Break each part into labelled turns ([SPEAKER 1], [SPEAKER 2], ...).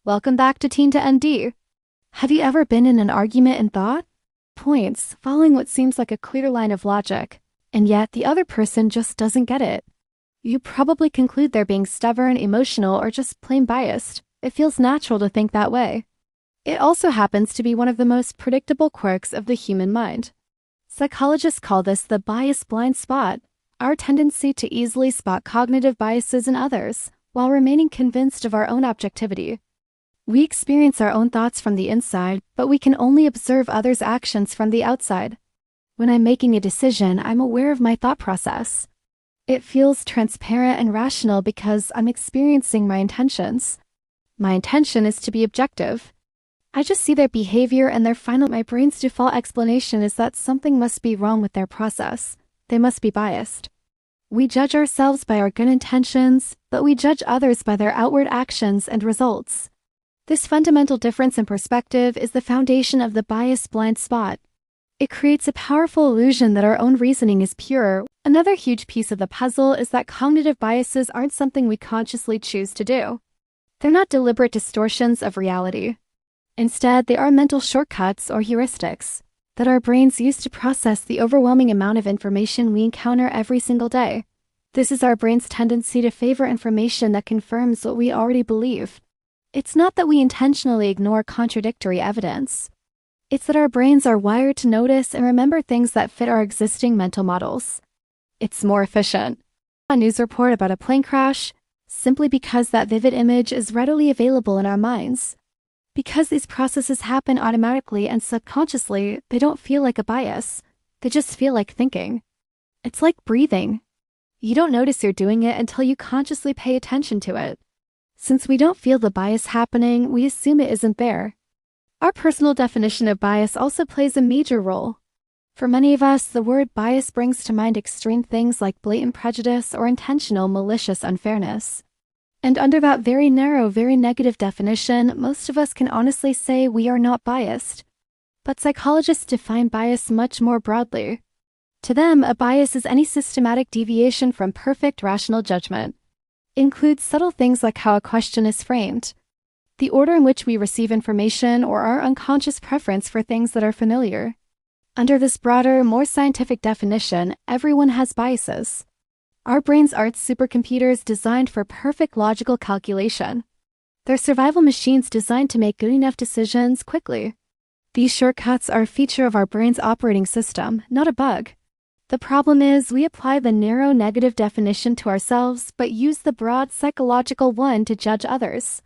[SPEAKER 1] Welcome back to Teen to ND. Have you ever been in an argument and thought? Points, following what seems like a clear line of logic, and yet the other person just doesn't get it. You probably conclude they're being stubborn, emotional, or just plain biased. It feels natural to think that way. It also happens to be one of the most predictable quirks of the human mind. Psychologists call this the bias blind spot, our tendency to easily spot cognitive biases in others, while remaining convinced of our own objectivity. We experience our own thoughts from the inside, but we can only observe others' actions from the outside. When I'm making a decision, I'm aware of my thought process. It feels transparent and rational because I'm experiencing my intentions. My intention is to be objective. I just see their behavior and my brain's default explanation is that something must be wrong with their process. They must be biased. We judge ourselves by our good intentions, but we judge others by their outward actions and results. This fundamental difference in perspective is the foundation of the bias blind spot. It creates a powerful illusion that our own reasoning is pure. Another huge piece of the puzzle is that cognitive biases aren't something we consciously choose to do. They're not deliberate distortions of reality. Instead, they are mental shortcuts or heuristics that our brains use to process the overwhelming amount of information we encounter every single day. This is our brain's tendency to favor information that confirms what we already believe. It's not that we intentionally ignore contradictory evidence. It's that our brains are wired to notice and remember things that fit our existing mental models. It's more efficient. A news report about a plane crash, simply because that vivid image is readily available in our minds. Because these processes happen automatically and subconsciously, they don't feel like a bias. They just feel like thinking. It's like breathing. You don't notice you're doing it until you consciously pay attention to it. Since we don't feel the bias happening, we assume it isn't there. Our personal definition of bias also plays a major role. For many of us, the word bias brings to mind extreme things like blatant prejudice or intentional malicious unfairness. And under that very narrow, very negative definition, most of us can honestly say we are not biased. But psychologists define bias much more broadly. To them, a bias is any systematic deviation from perfect rational judgment. It includes subtle things like how a question is framed, the order in which we receive information, or our unconscious preference for things that are familiar. Under this broader, more scientific definition, everyone has biases. Our brains aren't supercomputers designed for perfect logical calculation. They're survival machines designed to make good enough decisions quickly. These shortcuts are a feature of our brain's operating system, not a bug. The problem is we apply the narrow negative definition to ourselves, but use the broad psychological one to judge others.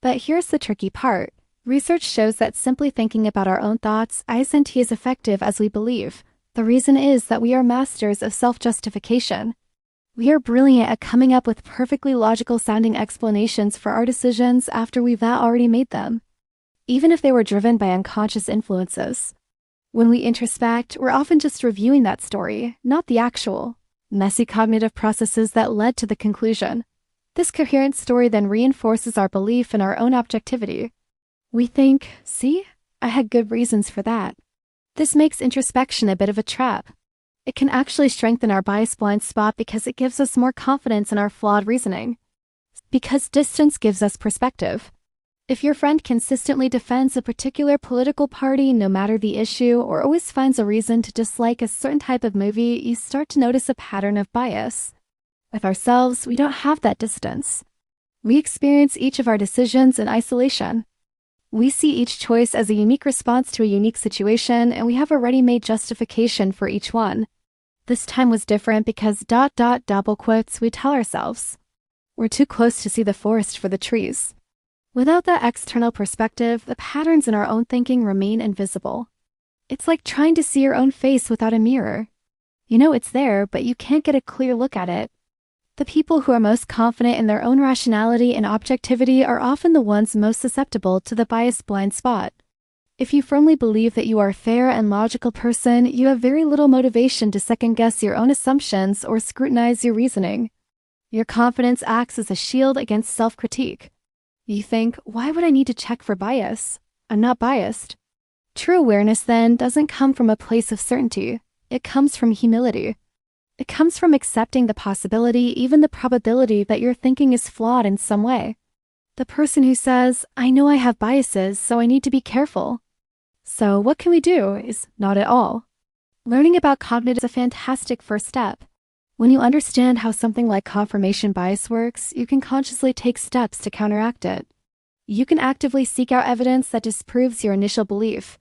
[SPEAKER 1] But here's the tricky part. Research shows that simply thinking about our own thoughts isn't as effective as we believe. The reason is that we are masters of self-justification. We are brilliant at coming up with perfectly logical-sounding explanations for our decisions after we've already made them, even if they were driven by unconscious influences. When we introspect, we're often just reviewing that story, not the actual, messy cognitive processes that led to the conclusion. This coherent story then reinforces our belief in our own objectivity. We think, see, I had good reasons for that. This makes introspection a bit of a trap. It can actually strengthen our bias blind spot because it gives us more confidence in our flawed reasoning. Because distance gives us perspective. If your friend consistently defends a particular political party no matter the issue or always finds a reason to dislike a certain type of movie, you start to notice a pattern of bias. With ourselves, we don't have that distance. We experience each of our decisions in isolation. We see each choice as a unique response to a unique situation, and we have a ready-made justification for each one. This time was different because ... double quotes, we tell ourselves. We're too close to see the forest for the trees. Without that external perspective, the patterns in our own thinking remain invisible. It's like trying to see your own face without a mirror. You know it's there, but you can't get a clear look at it. The people who are most confident in their own rationality and objectivity are often the ones most susceptible to the bias blind spot. If you firmly believe that you are a fair and logical person, you have very little motivation to second-guess your own assumptions or scrutinize your reasoning. Your confidence acts as a shield against self-critique. You think, why would I need to check for bias? I'm not biased. True awareness, then, doesn't come from a place of certainty. It comes from humility. It comes from accepting the possibility, even the probability, that your thinking is flawed in some way. The person who says, I know I have biases, so I need to be careful. So what can we do is not at all. Learning about cognitive is a fantastic first step. When you understand how something like confirmation bias works, you can consciously take steps to counteract it. You can actively seek out evidence that disproves your initial belief.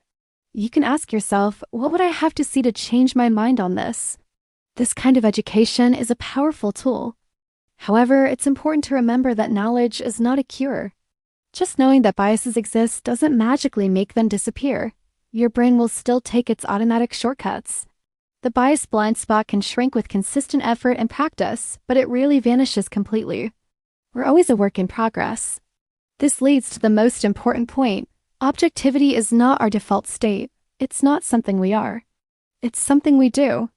[SPEAKER 1] You can ask yourself, what would I have to see to change my mind on this? This kind of education is a powerful tool. However, it's important to remember that knowledge is not a cure. Just knowing that biases exist doesn't magically make them disappear. Your brain will still take its automatic shortcuts. The bias blind spot can shrink with consistent effort and practice, but it rarely vanishes completely. We're always a work in progress. This leads to the most important point. Objectivity is not our default state. It's not something we are. It's something we do.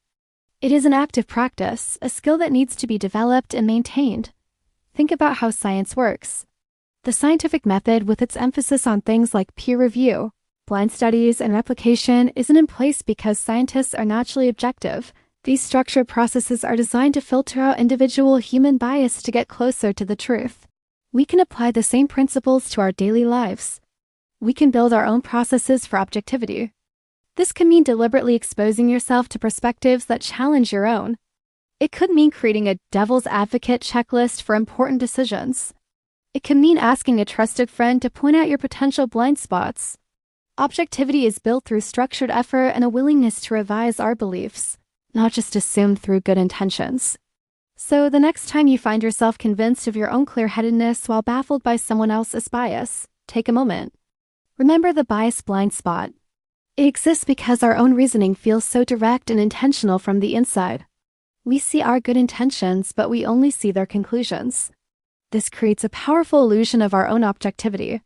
[SPEAKER 1] It is an active practice, a skill that needs to be developed and maintained. Think about how science works. The scientific method, with its emphasis on things like peer review, blind studies, and replication, isn't in place because scientists are naturally objective. These structured processes are designed to filter out individual human bias to get closer to the truth. We can apply the same principles to our daily lives. We can build our own processes for objectivity. This can mean deliberately exposing yourself to perspectives that challenge your own. It could mean creating a devil's advocate checklist for important decisions. It can mean asking a trusted friend to point out your potential blind spots. Objectivity is built through structured effort and a willingness to revise our beliefs, not just assumed through good intentions. So the next time you find yourself convinced of your own clear-headedness while baffled by someone else's bias, take a moment. Remember the bias blind spot. It exists because our own reasoning feels so direct and intentional from the inside. We see our good intentions, but we only see their conclusions. This creates a powerful illusion of our own objectivity.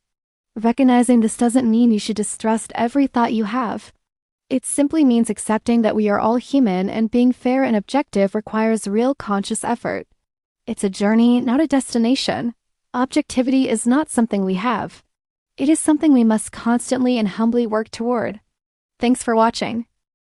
[SPEAKER 1] Recognizing this doesn't mean you should distrust every thought you have. It simply means accepting that we are all human and being fair and objective requires real conscious effort. It's a journey, not a destination. Objectivity is not something we have. It is something we must constantly and humbly work toward. Thanks for watching.